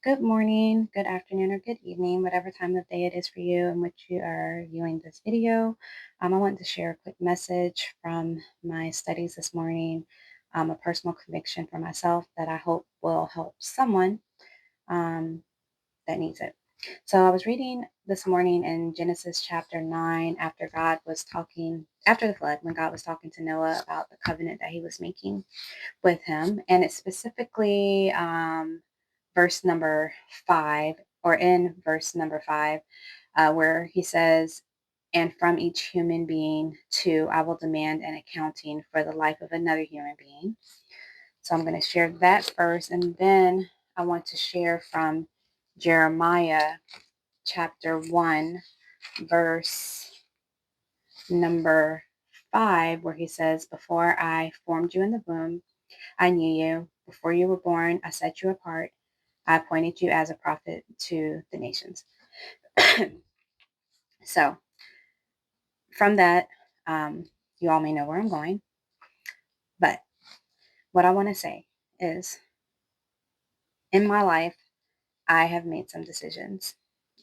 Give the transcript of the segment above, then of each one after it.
Good morning, good afternoon, or good evening, whatever time of day it is for you in which you are viewing this video. I want to share a quick message from my studies this morning, a personal conviction for myself that I hope will help someone um, that needs it. So I was reading this morning in Genesis chapter 9 after God was talking, after the flood, when God was talking to Noah about the covenant that he was making with him. And it's specifically verse number 5, or in verse number 5, where he says, "And from each human being, too, I will demand an accounting for the life of another human being." So I'm going to share that first. And then I want to share from Jeremiah chapter 1, verse number 5, where he says, "Before I formed you in the womb, I knew you. Before you were born, I set you apart. I appointed you as a prophet to the nations." So, from that, you all may know where I'm going. But what I want to say is in my life, I have made some decisions.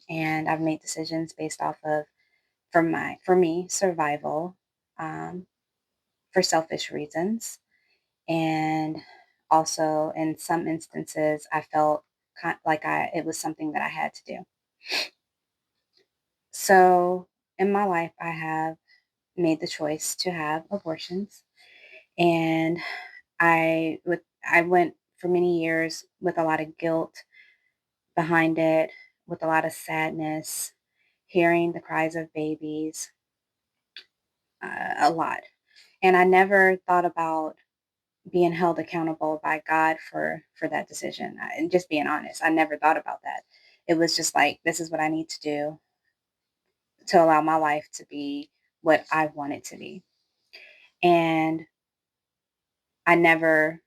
And I've made decisions based off of, for me, survival, um, for selfish reasons. And also, in some instances, I felt like it was something that I had to do. So in my life, I have made the choice to have abortions, and I went for many years with a lot of guilt behind it, with a lot of sadness, hearing the cries of babies, a lot, and I never thought about being held accountable by God for that decision. And just being honest, I never thought about that. It was just like, this is what I need to do to allow my life to be what I want it to be. And I never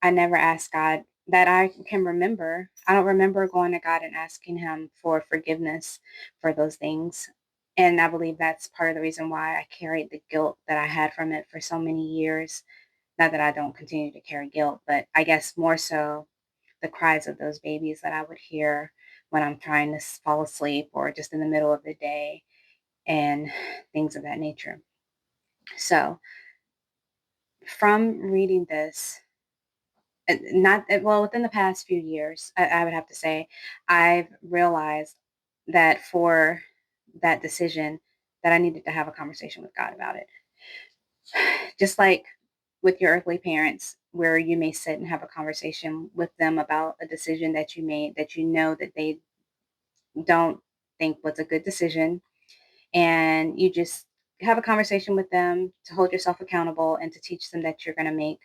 I never asked God that I can remember. I don't remember going to God and asking him for forgiveness for those things. And I believe that's part of the reason why I carried the guilt that I had from it for so many years. Not that I don't continue to carry guilt, but I guess more so the cries of those babies that I would hear when I'm trying to fall asleep or just in the middle of the day and things of that nature. So, from reading this, not well, within the past few years, I would have to say, I've realized that for that decision, that I needed to have a conversation with God about it. Just like with your earthly parents, where you may sit and have a conversation with them about a decision that you made that you know that they don't think was a good decision, and you just have a conversation with them to hold yourself accountable and to teach them that you're going to make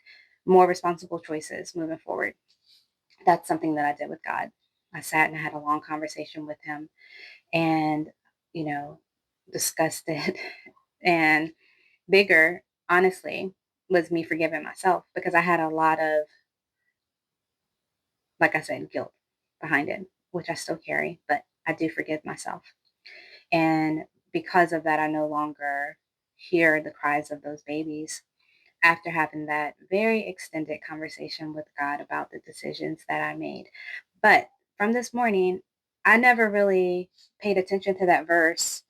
more responsible choices moving forward. That's something that I did with God. I sat and I had a long conversation with him and, you know, discussed it. And bigger, honestly, was me forgiving myself because I had a lot of, like I said, guilt behind it, which I still carry, but I do forgive myself. And because of that, I no longer hear the cries of those babies after having that very extended conversation with God about the decisions that I made. But from this morning, I never really paid attention to that verse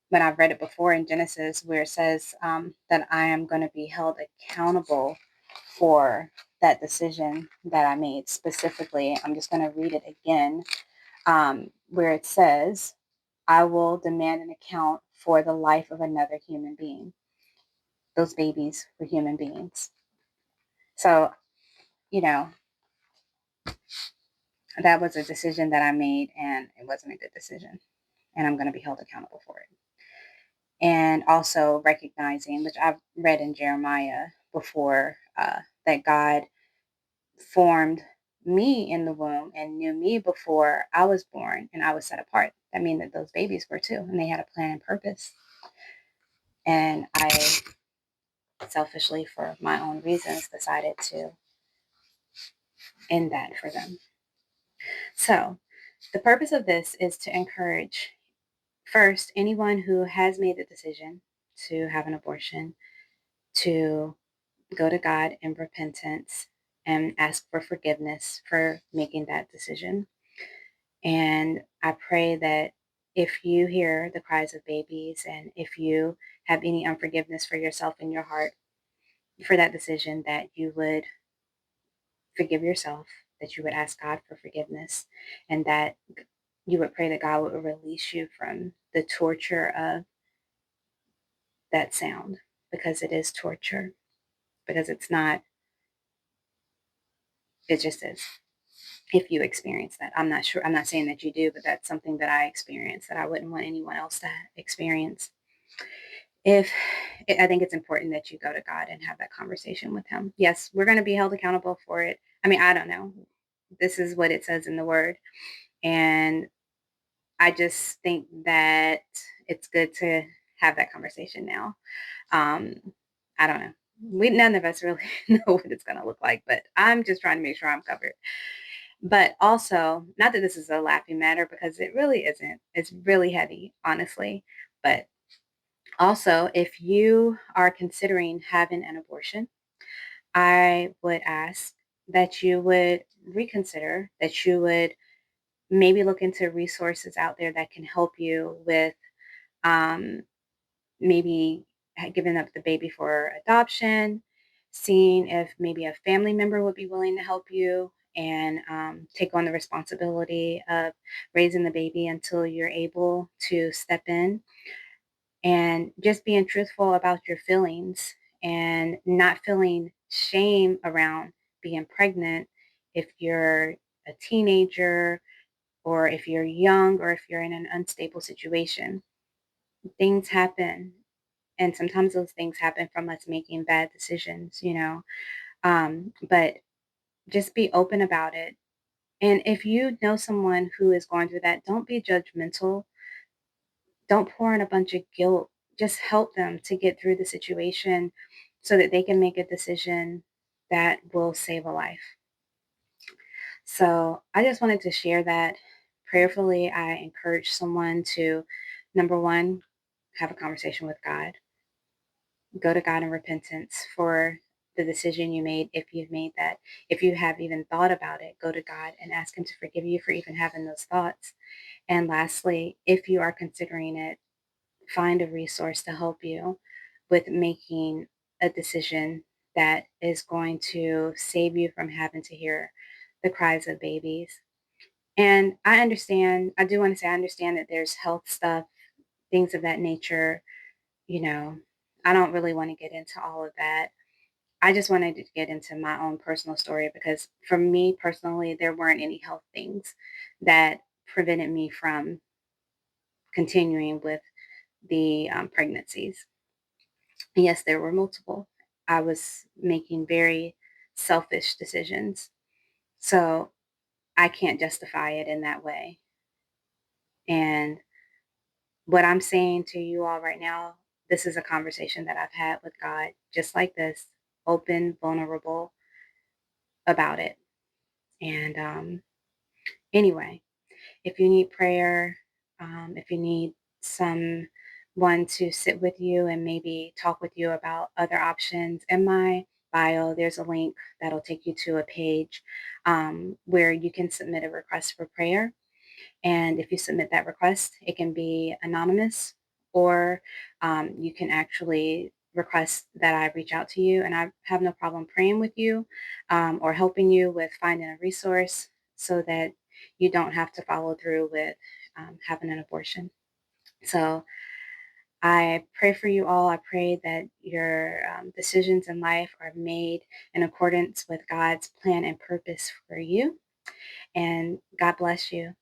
when I've read it before in Genesis, where it says that I am going to be held accountable for that decision that I made. Specifically, I'm just going to read it again, where it says, "I will demand an account for the life of another human being." Those babies were human beings. So, you know, that was a decision that I made, and it wasn't a good decision. And I'm going to be held accountable for it. And also recognizing, which I've read in Jeremiah before, that God formed me in the womb and knew me before I was born and I was set apart. That means that those babies were too, and they had a plan and purpose. And I selfishly, for my own reasons, decided to end that for them. So, the purpose of this is to encourage, first, anyone who has made the decision to have an abortion to go to God in repentance and ask for forgiveness for making that decision. And I pray that if you hear the cries of babies and if you have any unforgiveness for yourself in your heart for that decision, that you would forgive yourself, that you would ask God for forgiveness, and that you would pray that God would release you from the torture of that sound, because it is torture, because it's not, it just is. If you experience that, I'm not sure, I'm not saying that you do, but that's something that I experience that I wouldn't want anyone else to experience. If I think it's important that you go to God and have that conversation with Him. Yes, we're going to be held accountable for it. I mean, I don't know. This is what it says in the Word. And I just think that it's good to have that conversation now. Um, I don't know. We none of us really know what it's going to look like, but I'm just trying to make sure I'm covered. But also, not that this is a laughing matter because it really isn't. It's really heavy, honestly. But also, if you are considering having an abortion, I would ask that you would reconsider, that you would maybe look into resources out there that can help you with um, maybe giving up the baby for adoption, seeing if maybe a family member would be willing to help you and take on the responsibility of raising the baby until you're able to step in, and just being truthful about your feelings and not feeling shame around being pregnant if you're a teenager or if you're young or if you're in an unstable situation. Things happen, and sometimes those things happen from us making bad decisions, but just be open about it. And if you know someone who is going through that, don't be judgmental. Don't pour in a bunch of guilt. Just help them to get through the situation so that they can make a decision that will save a life. So I just wanted to share that. Prayerfully, I encourage someone to, number one, have a conversation with God. Go to God in repentance for the decision you made, if you've made that. If you have even thought about it, go to God and ask Him to forgive you for even having those thoughts. And lastly, if you are considering it, find a resource to help you with making a decision that is going to save you from having to hear the cries of babies. And I understand, I do want to say, I understand that there's health stuff, things of that nature. You know, I don't really want to get into all of that. I just wanted to get into my own personal story because for me personally, there weren't any health things that prevented me from continuing with the pregnancies. Yes, there were multiple. I was making very selfish decisions. So I can't justify it in that way. And what I'm saying to you all right now, this is a conversation that I've had with God, just like this, open, vulnerable about it. And anyway, if you need prayer, if you need someone to sit with you and maybe talk with you about other options, in my bio, there's a link that'll take you to a page where you can submit a request for prayer. And if you submit that request, it can be anonymous, or you can actually request that I reach out to you. And I have no problem praying with you or helping you with finding a resource so that you don't have to follow through with having an abortion. So I pray for you all. I pray that your decisions in life are made in accordance with God's plan and purpose for you. And God bless you.